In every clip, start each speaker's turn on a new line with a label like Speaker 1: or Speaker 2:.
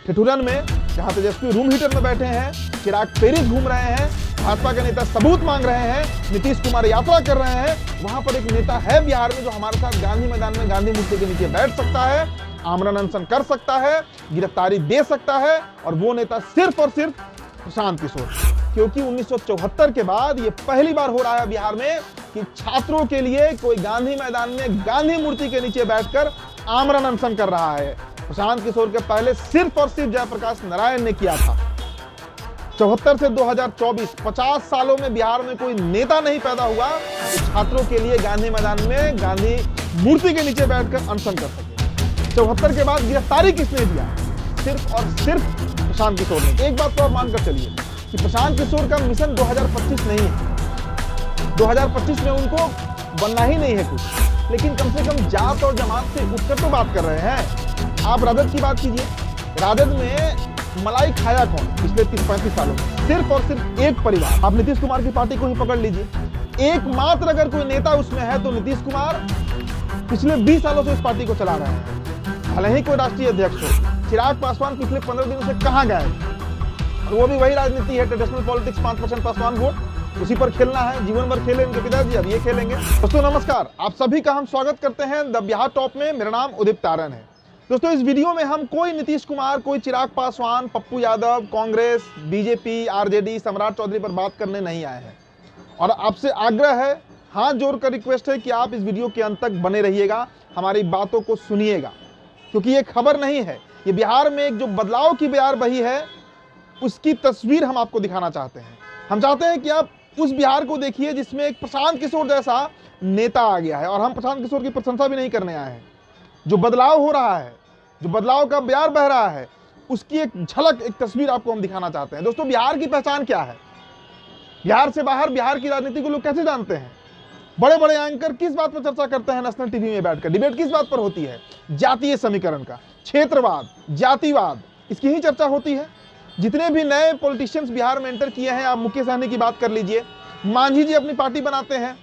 Speaker 1: ठिठुरन में जहां तेजस्वी room heater में बैठे हैं, चिराग पेरिस घूम रहे हैं, भाजपा के नेता सबूत मांग रहे हैं, नीतीश कुमार यात्रा कर रहे हैं, वहां पर एक नेता है बिहार में जो हमारे साथ गांधी मैदान में गांधी मूर्ति के नीचे बैठ सकता है, आमरण अनशन कर सकता है, गिरफ्तारी दे सकता है, और वो नेता सिर्फ और सिर्फ प्रशांत किशोर। क्योंकि 1974 के बाद ये पहली बार हो रहा है बिहार में कि छात्रों के लिए कोई गांधी मैदान में गांधी मूर्ति के नीचे बैठकर आमरण अनशन कर रहा है। प्रशांत किशोर के पहले सिर्फ और सिर्फ जयप्रकाश नारायण ने किया था। 74 से 2024 50 सालों में बिहार में कोई नेता नहीं पैदा हुआ जो छात्रों के लिए गांधी मैदान में गांधी मूर्ति के नीचे बैठकर अनशन कर सके। 74 के बाद गिरफ्तारी किसने दिया? सिर्फ और सिर्फ प्रशांत किशोर ने। एक बात तो आप मानकर चलिए कि प्रशांत किशोर का मिशन 2025 नहीं है, 2025 में उनको बनना ही नहीं है कुछ, लेकिन कम से कम जात और जमात से उठकर तो बात कर रहे हैं। आप राजद की बात कीजिए, राजद में मलाई खाया कौन पिछले 30-35 सालों में? सिर्फ और सिर्फ एक परिवार। आप नीतीश कुमार की पार्टी को ही पकड़ लीजिए, एकमात्र अगर कोई नेता उसमें है तो नीतीश कुमार पिछले 20 सालों से इस पार्टी को चला रहे हैं। भले ही कोई राष्ट्रीय अध्यक्ष हो, चिराग पासवान पिछले 15 दिनों से कहां गए? वो भी वही राजनीति है, ट्रेडिशनल पॉलिटिक्स, 5% पासवान वोट, उसी पर खेलना है, जीवन भर खेले इनके पिताजी, अब ये खेलेंगे। दोस्तों नमस्कार, आप सभी का हम स्वागत करते हैं द बिहार टॉप में। मेरा नाम उदित तारन है। दोस्तों इस वीडियो में हम कोई नीतीश कुमार, कोई चिराग पासवान, पप्पू यादव, कांग्रेस, बीजेपी, आरजेडी, सम्राट चौधरी पर बात करने नहीं आए हैं, और आपसे आग्रह है, हाथ जोड़कर रिक्वेस्ट है कि आप इस वीडियो के अंत तक बने रहिएगा, हमारी बातों को सुनिएगा, क्योंकि ये खबर नहीं है, ये बिहार में एक जो बदलाव की बयार बही है उसकी तस्वीर हम आपको दिखाना चाहते हैं। हम चाहते हैं कि आप उस बिहार को देखिए जिसमें एक प्रशांत किशोर जैसा नेता आ गया है, और हम प्रशांत किशोर की प्रशंसा भी नहीं करने आए हैं। जो बदलाव हो रहा है, जो बदलाव का बयार बह रहा है, उसकी एक झलक, एक तस्वीर आपको हम दिखाना चाहते हैं। दोस्तों बिहार की पहचान क्या है? बिहार से बाहर बिहार की राजनीति को लोग कैसे जानते हैं? बड़े बड़े एंकर किस बात पर चर्चा करते हैं नेशनल टीवी में बैठकर? डिबेट किस बात पर होती है? जातीय समीकरण का, क्षेत्रवाद, जातिवाद, इसकी ही चर्चा होती है। जितने भी नए पॉलिटिशियंस बिहार में एंटर किए हैं, आप मुकेश सहनी की बात कर लीजिए, मांझी जी अपनी पार्टी बनाते हैं,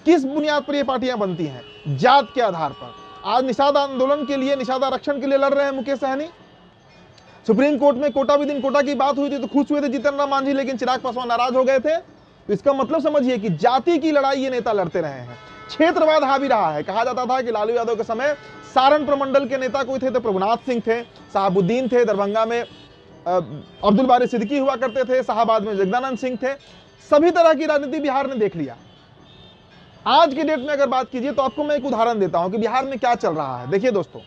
Speaker 1: किस बुनियाद पर ये पार्टियां बनती हैं? जात के आधार पर। आज निषाद आंदोलन के लिए, निषाद आरक्षण के लिए लड़ रहे हैं मुकेश सहनी। सुप्रीम कोर्ट में कोटा विद इन कोटा की बात हुई थी तो खुश हुए थे जीतन राम मांझी, लेकिन चिराग पासवान नाराज हो गए थे। तो इसका मतलब समझिए कि जाति की लड़ाई ये नेता लड़ते रहे हैं। क्षेत्रवाद हावी रहा है। कहा जाता था कि लालू यादव के समय सारण प्रमंडल के नेता कोई थे तो प्रभुनाथ सिंह थे, साहबुद्दीन थे, दरभंगा में अब्दुल बारी सिद्दीकी हुआ करते थे, शाहबाद में जगदानंद सिंह थे। सभी तरह की राजनीति बिहार ने देख लिया। आज के डेट में अगर बात कीजिए तो आपको मैं एक उदाहरण देता हूं कि बिहार में क्या चल रहा है। देखिए दोस्तों,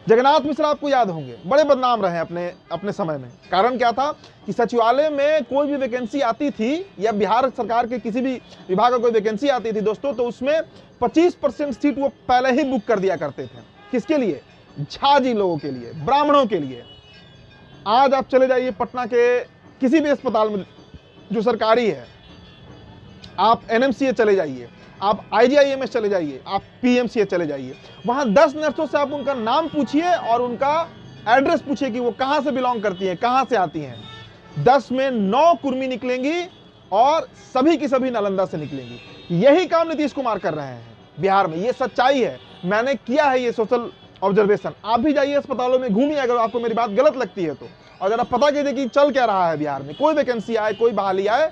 Speaker 1: जगन्नाथ मिश्रा आपको याद होंगे, बड़े बदनाम रहे अपने समय में। कारण क्या था कि सचिवालय में कोई भी वैकेंसी आती थी या बिहार सरकार के किसी भी विभाग का कोई वैकेंसी आती थी दोस्तों, तो उसमें 25% सीट वो पहले ही बुक कर दिया करते थे। किसके लिए? झाजी लोगों के लिए, ब्राह्मणों के लिए। आज आप चले जाइए पटना के किसी भी अस्पताल में जो सरकारी है, आप एनएमसीए चले जाइए, आप आईजीआईएमएस चले जाइए, आप पीएमसीए चले जाइए, वहां 10 नर्सों से आप उनका नाम पूछिए और उनका एड्रेस पूछिए कि वो कहां से बिलोंग करती हैं, कहां से आती हैं। 10 में 9 कुर्मी निकलेंगी और सभी की सभी नालंदा से निकलेंगी। यही काम नीतीश कुमार कर रहे हैं बिहार में। ये सच्चाई है, मैंने किया है ये सोशल ऑब्जर्वेशन। आप भी जाइए अस्पतालों में, घूमिए अगर आपको मेरी बात गलत लगती है तो, और जरा पता कीजिए कि चल क्या रहा है बिहार में। कोई वैकेंसी आए, कोई बहाली आए,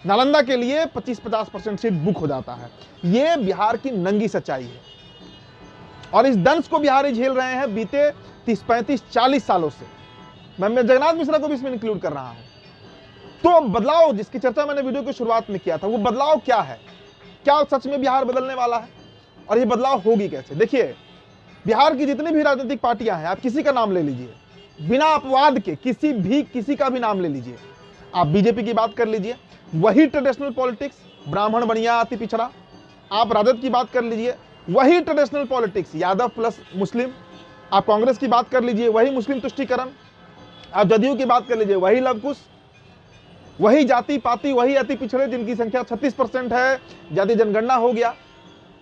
Speaker 1: नालंदा के लिए 25-50% सीट बुक हो जाता है। ये बिहार की नंगी सच्चाई है, और इस दंश को बिहारी झेल रहे हैं बीते 30-35-40 सालों से। मैं जगन्नाथ मिश्रा को भी इसमें इंक्लूड कर रहा हूं। तो बदलाव जिसकी चर्चा मैंने वीडियो की शुरुआत में किया था, वो बदलाव क्या है? क्या सच में बिहार बदलने वाला है? और ये बदलाव होगी कैसे? देखिए, बिहार की जितनी भी राजनीतिक पार्टियां हैं, आप किसी का नाम ले लीजिए, बिना अपवाद के किसी का भी नाम ले लीजिए। आप बीजेपी की बात कर लीजिए, वही ट्रेडिशनल पॉलिटिक्स, ब्राह्मण बढ़िया अति पिछड़ा। आप राजद की बात कर लीजिए, वही ट्रेडिशनल पॉलिटिक्स, यादव प्लस मुस्लिम। आप कांग्रेस की बात कर लीजिए, वही मुस्लिम तुष्टीकरण। आप जदयू की बात कर लीजिए, वही लवकुश, वही जाति पाति, वही अति पिछड़े जिनकी संख्या 36% है, जाति जनगणना हो गया।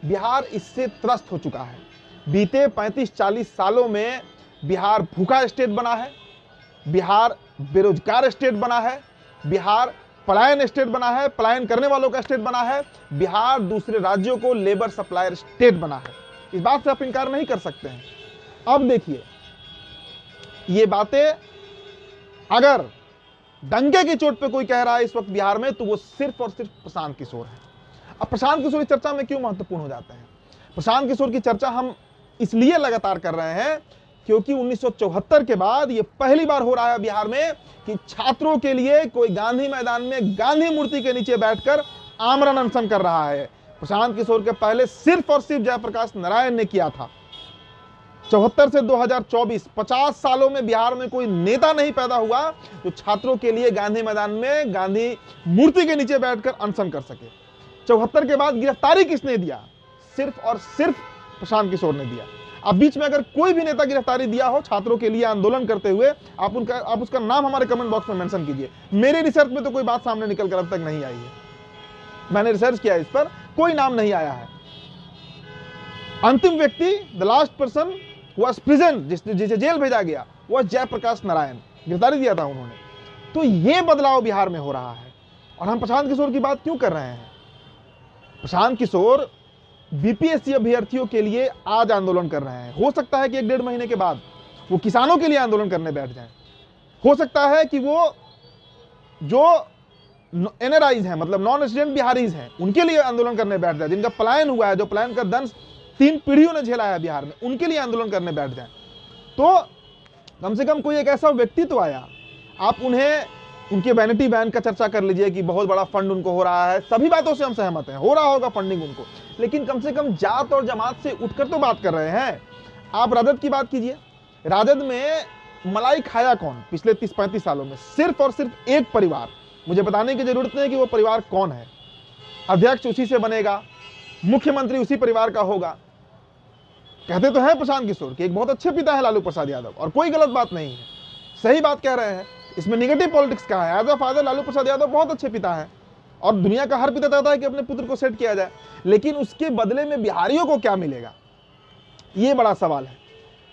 Speaker 1: बिहार इससे त्रस्त हो चुका है। बीते 35-40 सालों में बिहार भूखा स्टेट बना है, बिहार बेरोजगार स्टेट बना है, बिहार पलायन स्टेट बना है, पलायन करने वालों का स्टेट बना है, बिहार दूसरे राज्यों को लेबर सप्लायर स्टेट बना है। इस बात से आप इनकार नहीं कर सकते हैं। अब देखिए, ये बातें अगर डंके की चोट पे कोई कह रहा है इस वक्त बिहार में, तो वो सिर्फ और सिर्फ प्रशांत किशोर है। अब प्रशांत किशोर की चर्चा में क्यों महत्वपूर्ण हो जाते हैं? प्रशांत किशोर की चर्चा हम इसलिए लगातार कर रहे हैं क्योंकि 1974 के बाद ये पहली बार हो रहा है बिहार में कि छात्रों के लिए कोई गांधी मैदान में गांधी मूर्ति के नीचे बैठकर आमरण अनशन कर रहा है। प्रशांत किशोर के पहले सिर्फ और सिर्फ जयप्रकाश नारायण ने किया था। 74 से 2024 50 सालों में बिहार में कोई नेता नहीं पैदा हुआ जो छात्रों के लिए गांधी मैदान में गांधी मूर्ति के नीचे बैठकर अनशन कर सके। 74 के बाद गिरफ्तारी किसने दिया? सिर्फ और सिर्फ प्रशांत किशोर ने दिया। अब बीच में अगर कोई भी नेता गिरफ्तारी दिया हो छात्रों के लिए आंदोलन करते हुए, आप उसका नाम हमारे कमेंट बॉक्स में मेंशन कीजिए। मेरे रिसर्च में तो कोई बात सामने निकल कर अब तक नहीं आई है। मैंने रिसर्च किया, इस पर कोई नाम नहीं आया है। अंतिम व्यक्ति, the last person was present, जिसे जेल भेजा गया, वह जयप्रकाश नारायण, गिरफ्तारी दिया था उन्होंने। तो ये बदलाव बिहार में हो रहा है। और हम प्रशांत किशोर की बात क्यों कर रहे हैं? प्रशांत किशोर बीपीएससी अभ्यर्थियों के लिए आज आंदोलन कर रहे हैं। हो सकता है कि 1-1.5 महीने के बाद वो किसानों के लिए आंदोलन करने बैठ जाएं। हो सकता है कि वो जो एनआरआईज हैं, मतलब नॉन रेजिडेंट बिहारीज हैं, उनके लिए आंदोलन करने बैठ जाए, जिनका पलायन हुआ है, जो पलायन का दंश 3 पीढ़ियों ने झेला है बिहार में, उनके लिए आंदोलन करने बैठ जाए। तो कम से कम कोई एक ऐसा व्यक्ति तो आया, आप उन्हें उनके वैनिटी बैन का चर्चा कर लीजिए कि बहुत बड़ा फंड उनको हो रहा है, सभी बातों से हम सहमत हैं, हो रहा होगा फंडिंग उनको, लेकिन कम से कम जात और जमात से उठकर तो बात कर रहे हैं। आप राजद की बात कीजिए, राजद में मलाई खाया कौन पिछले 30-35 सालों में? सिर्फ और सिर्फ एक परिवार। मुझे बताने की जरूरत नहीं कि वो परिवार कौन है। अध्यक्ष उसी से बनेगा, मुख्यमंत्री उसी परिवार का होगा। कहते तो हैं प्रशांत किशोर कि एक बहुत अच्छे पिता है लालू प्रसाद यादव, और कोई गलत बात नहीं है, सही बात कह रहे हैं, इसमें निगेटिव पॉलिटिक्स कहाँ है? As a father Lalu Prasad Yadav बहुत अच्छे पिता है, और दुनिया का हर पिता चाहता है कि अपने पुत्र को सेट किया जाए, लेकिन उसके बदले में बिहारियों को क्या मिलेगा, ये बड़ा सवाल है।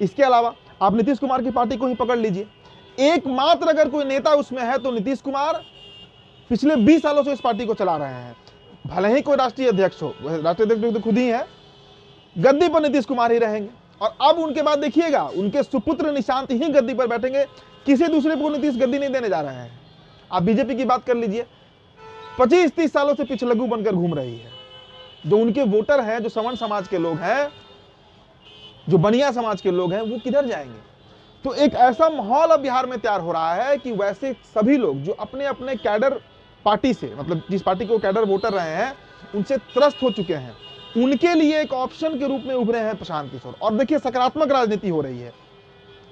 Speaker 1: इसके अलावा आप नीतीश कुमार की पार्टी को ही पकड़ लीजिए, एकमात्र अगर कोई नेता उसमें है तो नीतीश कुमार पिछले 20 सालों से इस पार्टी को चला रहे हैं। भले ही कोई राष्ट्रीय अध्यक्ष हो, राष्ट्रीय अध्यक्ष तो खुद ही है, गद्दी पर नीतीश कुमार ही रहेंगे। और अब उनके बाद देखिएगा उनके सुपुत्र निशांत ही गद्दी पर बैठेंगे, किसी दूसरे को नीतीश गद्दी नहीं देने जा रहे हैं। आप बीजेपी की बात कर लीजिए, 25-30 सालों से पिछलग्गू बनकर घूम रही है। जो उनके वोटर हैं, जो सवर्ण समाज के लोग हैं, जो बनिया समाज के लोग हैं, वो किधर जाएंगे? तो एक ऐसा माहौल अब बिहार में तैयार हो रहा है कि वैसे सभी लोग जो अपने अपने कैडर पार्टी से, मतलब जिस पार्टी को कैडर वोटर रहे हैं, उनसे त्रस्त हो चुके हैं, उनके लिए एक ऑप्शन के रूप में उभरे हैं प्रशांत किशोर। और देखिए सकारात्मक राजनीति हो रही है।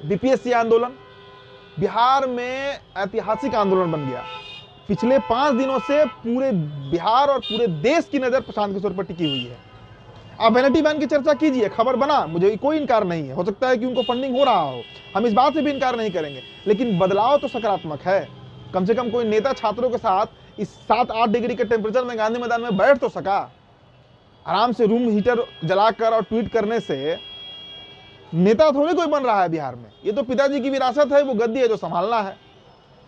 Speaker 1: बीपीएससी आंदोलन बिहार में ऐतिहासिक आंदोलन बन गया। पिछले 5 दिनों से पूरे बिहार और पूरे देश की नजर प्रशांत किशोर पर टिकी हुई है। आप वैनिटी बैन की चर्चा कीजिए, खबर बना, मुझे कोई इनकार नहीं है, हो सकता है कि उनको फंडिंग हो रहा हो, हम इस बात से भी इनकार नहीं करेंगे, लेकिन बदलाव तो सकारात्मक है। कम से कम कोई नेता छात्रों के साथ इस 7-8 डिग्री के टेम्परेचर में गांधी मैदान में बैठ तो सका। आराम से रूम हीटर जलाकर और ट्वीट करने से नेता थोड़ी कोई बन रहा है बिहार में। ये तो पिताजी की विरासत है, वो गद्दी है जो संभालना है,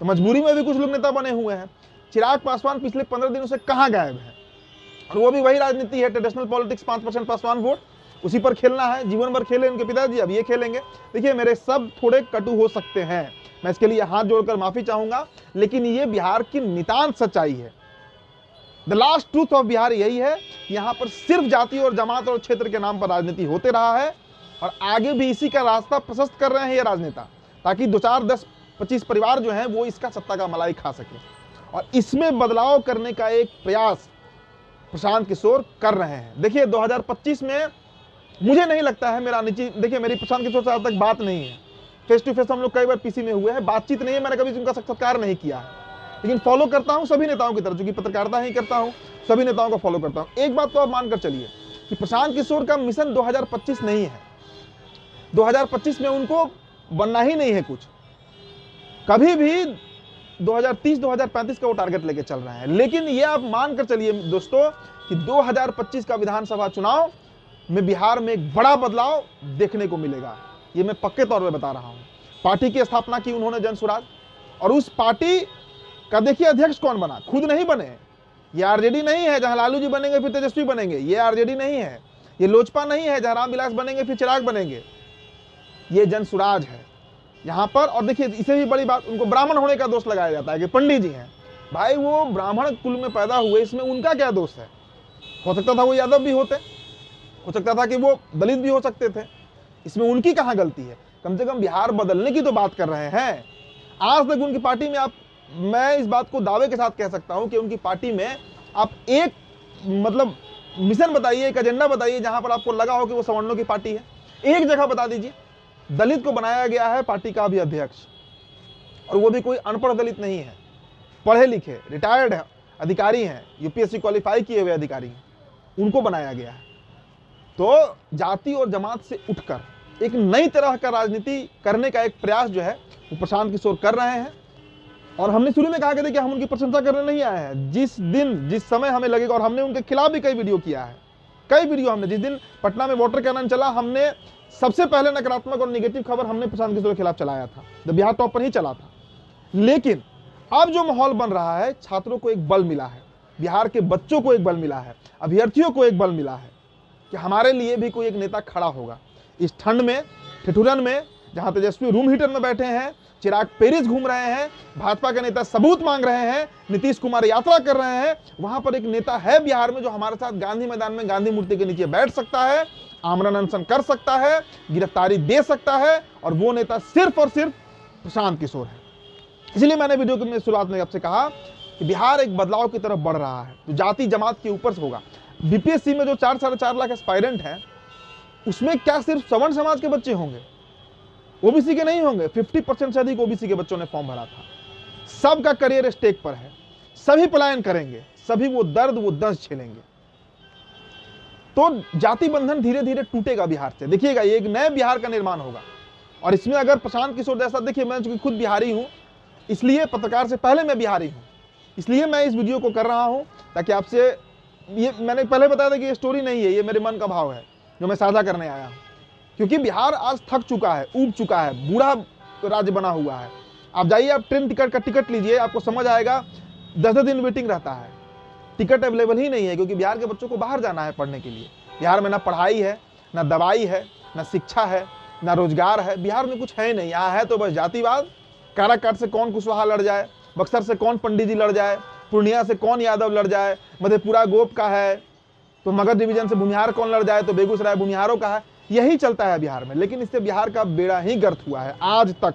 Speaker 1: तो मजबूरी में भी कुछ लोग नेता बने हुए हैं। चिराग पासवान पिछले 15 दिनों से कहां गायब है? और वो भी वही राजनीति है, ट्रेडिशनल पॉलिटिक्स, 5% पासवान वोट, उसी पर खेलना है। जीवन भर खेले उनके पिताजी, अब ये खेलेंगे। देखिए मेरे सब थोड़े कटु हो सकते हैं, मैं इसके लिए हाथ जोड़कर माफी चाहूंगा, लेकिन ये बिहार की नितांत सच्चाई है। The last truth of Bihar यही है कि यहाँ पर सिर्फ जाति और जमात और क्षेत्र के नाम पर राजनीति होते रहा है, और आगे भी इसी का रास्ता प्रशस्त कर रहे हैं ये राजनेता, ताकि 2-4-10-25 परिवार जो हैं वो इसका सत्ता का मलाई खा सके। और इसमें बदलाव करने का एक प्रयास प्रशांत किशोर कर रहे हैं। देखिए 2025 में मुझे नहीं लगता है, देखिए मेरी प्रशांत किशोर से आज तक बात नहीं है, फेस टू फेस हम लोग कई बार पीसी में हुए हैं, बातचीत नहीं है, मैंने कभी उनका साक्षात्कार नहीं किया है, लेकिन फॉलो करता हूं सभी नेताओं की तरफ, चूंकि पत्रकारिता ही करता हूं, सभी नेताओं को फॉलो करता हूं। एक बात तो आप मानकर चलिए कि प्रशांत किशोर का मिशन 2025 नहीं है, 2025 में उनको बनना ही नहीं है कुछ, कभी भी 2030-2035 का वो टारगेट लेके चल रहे हैं। लेकिन ये आप मानकर चलिए दोस्तों कि 2025 का विधानसभा चुनाव में बिहार में एक बड़ा बदलाव देखने को मिलेगा, ये मैं पक्के तौर पे बता रहा हूं। पार्टी की स्थापना की उन्होंने जनसुराज, और उस पार्टी का देखिए अध्यक्ष कौन बना, खुद नहीं बने, ये आरजेडी नहीं है जहां लालू जी बनेंगे फिर तेजस्वी बनेंगे, ये आरजेडी नहीं है, ये लोजपा नहीं है जहां रामविलास बनेंगे फिर चिराग बनेंगे, ये जनसुराज है। यहाँ पर। और देखिए इसे भी बड़ी बात, उनको ब्राह्मण होने का दोष लगाया जाता है कि पंडित जी हैं। भाई वो ब्राह्मण कुल में पैदा हुए, इसमें उनका क्या दोष है? हो सकता था वो यादव भी होते, हो सकता था कि वो दलित भी हो सकते थे, इसमें उनकी कहाँ गलती है? कम से कम बिहार बदलने की तो बात कर रहे हैं। आज तक उनकी पार्टी में मैं इस बात को दावे के साथ कह सकता हूं कि उनकी पार्टी में आप एक मतलब मिशन बताइए, एक एजेंडा बताइए जहां पर आपको लगा हो कि वो सवर्णों की पार्टी है। एक जगह बता दीजिए। दलित को बनाया गया है पार्टी का भी अध्यक्ष, और वो भी कोई अनपढ़ दलित नहीं है, पढ़े लिखे रिटायर्ड अधिकारी हैं, यूपीएससी क्वालिफाई किए हुए अधिकारी हैं, उनको बनाया गया है। तो जाति और जमात से उठकर एक नई तरह का राजनीति करने का एक प्रयास जो है वो प्रशांत किशोर कर रहे हैं। और हमने शुरू में कहा कि देखिए हम उनकी प्रशंसा करने नहीं आए हैं। जिस समय हमें लगेगा, और हमने उनके खिलाफ भी कई वीडियो किया है, कई वीडियो हमने, जिस दिन पटना में वाटर कैनन चला, हमने सबसे पहले नकारात्मक और निगेटिव खबर हमने प्रशांत किशोर के खिलाफ चलाया था, जब बिहार टॉप पर ही चला था। लेकिन अब जो माहौल बन रहा है, छात्रों को एक बल मिला है, बिहार के बच्चों को एक बल मिला है, अभ्यर्थियों को एक बल मिला है कि हमारे लिए भी कोई एक नेता खड़ा होगा। इस ठंड में, ठिठुरन में, जहां तेजस्वी रूम हीटर में बैठे हैं, चिराग पेरिस घूम रहे हैं, भाजपा के नेता सबूत मांग रहे हैं, नीतीश कुमार यात्रा कर रहे हैं, वहां पर एक नेता है बिहार में जो हमारे साथ गांधी मैदान में गांधी मूर्ति के नीचे बैठ सकता है, आमरण अनशन कर सकता है, गिरफ्तारी दे सकता है, और वो नेता सिर्फ और सिर्फ प्रशांत किशोर है। इसलिए मैंने वीडियो की शुरुआत में आपसे कहा कि बिहार एक बदलाव की तरफ बढ़ रहा है, जो जाति जमात के ऊपर से होगा। बीपीएससी में जो 4-4.5 लाख एस्पायरेंट है, उसमें क्या सिर्फ सवर्ण समाज के बच्चे होंगे? ओबीसी के नहीं होंगे। 50% से अधिक ओबीसी के बच्चों ने फॉर्म भरा था। सबका करियर स्टेक पर है, सभी पलायन करेंगे, सभी वो दर्द वो दर्द झेलेंगे। तो जाति बंधन धीरे धीरे टूटेगा बिहार से। देखिएगा ये एक नए बिहार का निर्माण होगा। और इसमें अगर प्रशांत किशोर जैसा, देखिए मैं चूंकि खुद बिहारी हूं, इसलिए पत्रकार से पहले मैं बिहारी हूं, इसलिए मैं इस वीडियो को कर रहा हूं ताकि आपसे, ये मैंने पहले बताया था कि ये स्टोरी नहीं है, ये मेरे मन का भाव है जो मैं साझा करने आया हूं। क्योंकि बिहार आज थक चुका है, ऊब चुका है, बूढ़ा राज्य बना हुआ है। आप जाइए, आप ट्रेन टिकट का टिकट लीजिए, आपको समझ आएगा 10 दिन वेटिंग रहता है, टिकट अवेलेबल ही नहीं है। क्योंकि बिहार के बच्चों को बाहर जाना है पढ़ने के लिए। बिहार में ना पढ़ाई है, ना दवाई है, ना शिक्षा है, ना रोजगार है। बिहार में कुछ है नहीं। यहाँ है तो बस जातिवाद। काराकाट से कौन कुशवाहा लड़ जाए, बक्सर से कौन पंडित जी लड़ जाए, पूर्णिया से कौन यादव लड़ जाए, मधेपुरा गोप का है तो मगध डिवीजन से भूमिहार कौन लड़ जाए, तो बेगूसराय भूमिहारों का है। यही चलता है बिहार में। लेकिन इससे बिहार का बेड़ा ही गर्क हुआ है आज तक।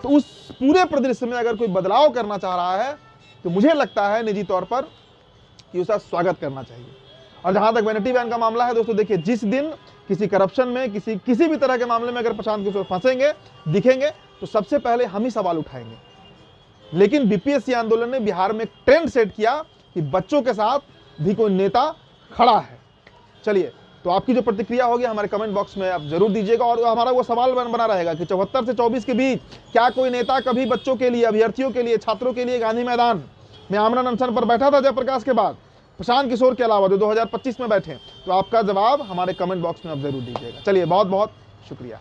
Speaker 1: तो उस पूरे परिदृश्य में अगर कोई बदलाव करना चाह रहा है तो मुझे लगता है निजी तौर पर कि उसका स्वागत करना चाहिए। और जहां तक वैनिटी वैन का मामला है दोस्तों, देखिए जिस दिन किसी करप्शन में, किसी भी तरह के मामले में अगर प्रशांत किशोर फंसेंगे, दिखेंगे, तो सबसे पहले हम ही सवाल उठाएंगे। लेकिन बीपीएससी आंदोलन ने बिहार में ट्रेंड सेट किया कि बच्चों के साथ भी कोई नेता खड़ा है। चलिए, तो आपकी जो प्रतिक्रिया होगी हमारे कमेंट बॉक्स में आप जरूर दीजिएगा। और हमारा वो सवाल बना रहेगा कि 74 से 24 के बीच क्या कोई नेता कभी बच्चों के लिए, अभ्यर्थियों के लिए, छात्रों के लिए गांधी मैदान में आमरण अनशन पर बैठा था जयप्रकाश के बाद, प्रशांत किशोर के अलावा जो 2025 में बैठे? तो आपका जवाब हमारे कमेंट बॉक्स में आप जरूर दीजिएगा। चलिए, बहुत बहुत शुक्रिया।